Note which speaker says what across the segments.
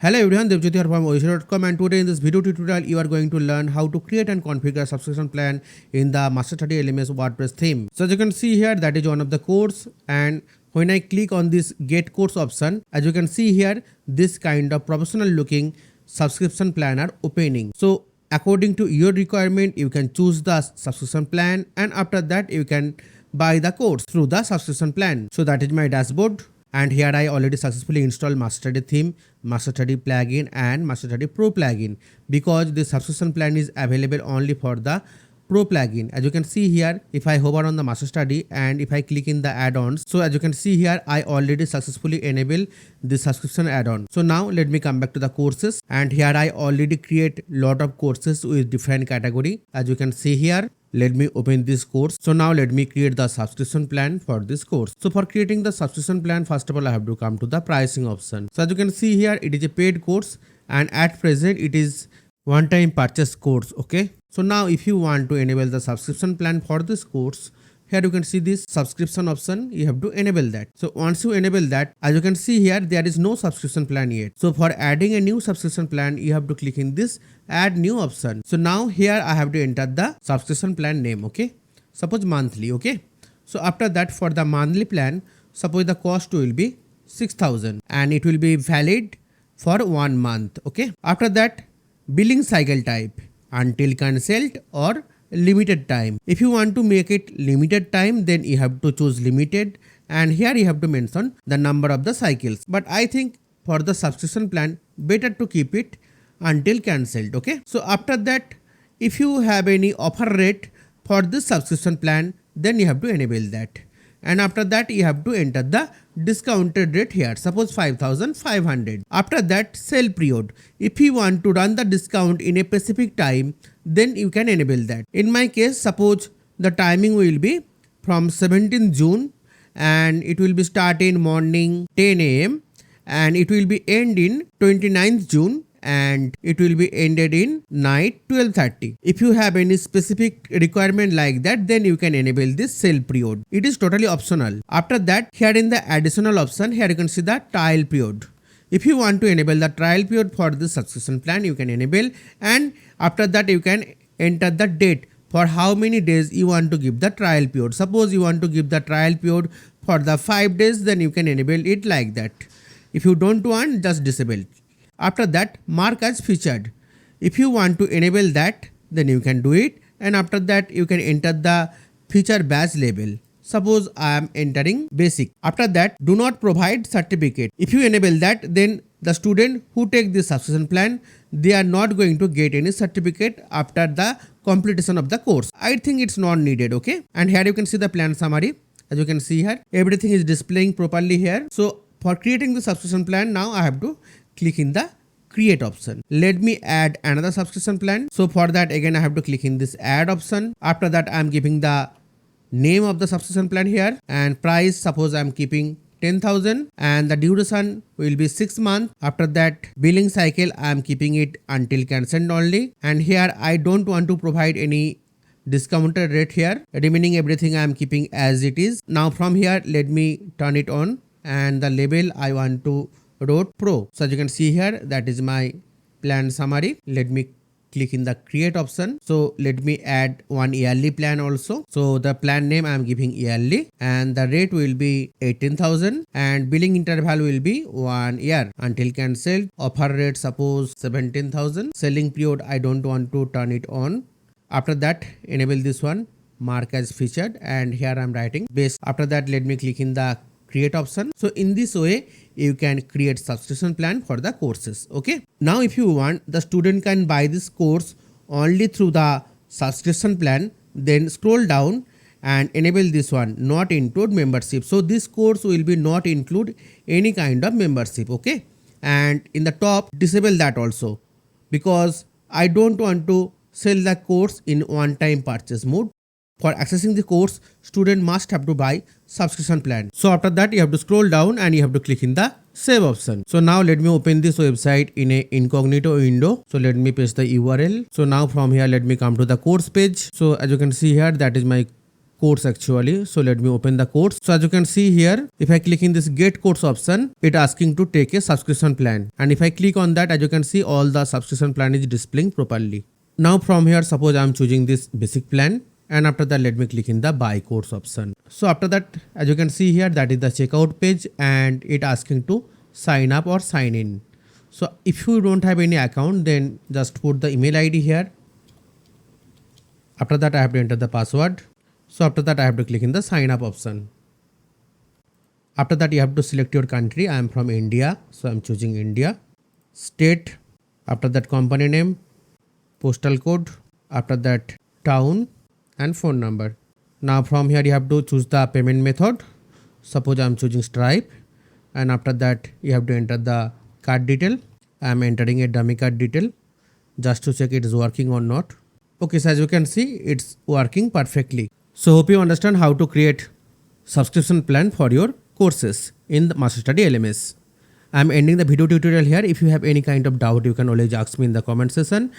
Speaker 1: Hello everyone, Devjyoti here from Oisha.com, and today in this video tutorial you are going to learn how to create and configure a subscription plan in the MasterStudy LMS WordPress theme. So as you can see here, that is one of the course, and when I click on this get course option, as you can see here, this kind of professional looking subscription plan are opening. So according to your requirement, you can choose the subscription plan, and after that you can buy the course through the subscription plan. So that is my dashboard. And here I already successfully installed MasterStudy theme, MasterStudy plugin and MasterStudy Pro plugin, because this subscription plan is available only for the Pro plugin. As you can see here, if I hover on the MasterStudy and if I click in the add-ons, so as you can see here, I already successfully enable the subscription add-on. So now let me come back to the courses, and here I already create lot of courses with different category. As you can see here, let me open this course. So now let me create the subscription plan for this course. So for creating the subscription plan, first of all I have to come to the pricing option. So as you can see here, it is a paid course, and at present it is one-time purchase course. Okay, so now if you want to enable the subscription plan for this course, here you can see this subscription option, you have to enable that. So once you enable that, as you can see here, there is no subscription plan yet. So for adding a new subscription plan, you have to click in this add new option. So now here I have to enter the subscription plan name. Okay, suppose monthly. Okay, so after that, for the monthly plan, suppose the cost will be 6,000 and it will be valid for 1 month. Okay, after that, billing cycle type until cancelled or limited time. If you want to make it limited time, then you have to choose limited, and here you have to mention the number of the cycles. But I think for the subscription plan, better to keep it until cancelled. Okay, so after that, if you have any offer rate for this subscription plan, then you have to enable that, and after that you have to enter the discounted rate here, suppose 5,500. After that, sale period, if you want to run the discount in a specific time, then you can enable that. In my case, suppose the timing will be from 17th June and it will be start in morning 10 a.m. and it will be end in 29th June and it will be ended in night 12:30. If you have any specific requirement like that, then you can enable this sale period. It is totally optional. After that, here in the additional option, here you can see the trial period. If you want to enable the trial period for the subscription plan, you can enable, and after that you can enter the date for how many days you want to give the trial period. Suppose you want to give the trial period for the 5 days, then you can enable it like that. If you don't want, just disable. After that, mark as featured. If you want to enable that, then you can do it, and after that you can enter the feature badge label. Suppose I am entering basic. After that, do not provide certificate. If you enable that, then the student who take this subscription plan, they are not going to get any certificate after the completion of the course. I think it's not needed. Okay, and here you can see the plan summary. As you can see here, everything is displaying properly here. So for creating the subscription plan, now I have to click in the create option. Let me add another subscription plan. So for that, again I have to click in this add option. After that, I am giving the name of the subscription plan here, and price, suppose I am keeping 10,000, and the duration will be 6 months. After that, billing cycle, I am keeping it until cancelled only, and here I don't want to provide any discounted rate here. Remaining everything I am keeping as it is. Now from here, let me turn it on, and the label I want to wrote Pro. So as you can see here, that is my plan summary. Let me click in the create option. So let me add one yearly plan also. So the plan name I am giving yearly, and the rate will be 18,000, and billing interval will be 1 year until cancelled. Offer rate, suppose 17,000. Selling period, I don't want to turn it on. After that, enable this one, mark as featured, and here I am writing base. After that, let me click in the create option. So in this way, you can create subscription plan for the courses. Okay, now if you want, the student can buy this course only through the subscription plan, then scroll down and enable this one, not include membership. So this course will be not include any kind of membership. Okay, and in the top, disable that also, because I don't want to sell the course in one time purchase mode. For accessing the course, student must have to buy subscription plan. So after that, you have to scroll down and you have to click in the save option. So now let me open this website in a incognito window. So let me paste the URL. So now from here, let me come to the course page. So as you can see here, that is my course actually. So let me open the course. So as you can see here, if I click in this get course option, it asking to take a subscription plan. And if I click on that, as you can see, all the subscription plan is displaying properly. Now from here, suppose I'm choosing this basic plan. And after that, let me click in the buy course option. So after that, as you can see here, that is the checkout page and it asking to sign up or sign in. So if you don't have any account, then just put the email ID here. After that, I have to enter the password. So after that, I have to click in the sign up option. After that, you have to select your country. I am from India. So I'm choosing India. State. After that, company name, postal code. After that, town and phone number. Now from here you have to choose the payment method. Suppose I am choosing Stripe, and after that you have to enter the card detail. I am entering a dummy card detail just to check it is working or not. Okay, so as you can see, it's working perfectly. So hope you understand how to create subscription plan for your courses in the MasterStudy LMS. I am ending the video tutorial here. If you have any kind of doubt, you can always ask me in the comment section.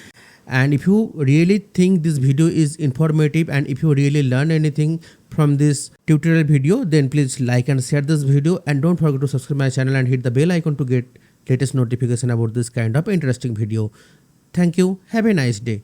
Speaker 1: And if you really think this video is informative and if you really learn anything from this tutorial video, then please like and share this video, and don't forget to subscribe my channel and hit the bell icon to get latest notification about this kind of interesting video. Thank you. Have a nice day.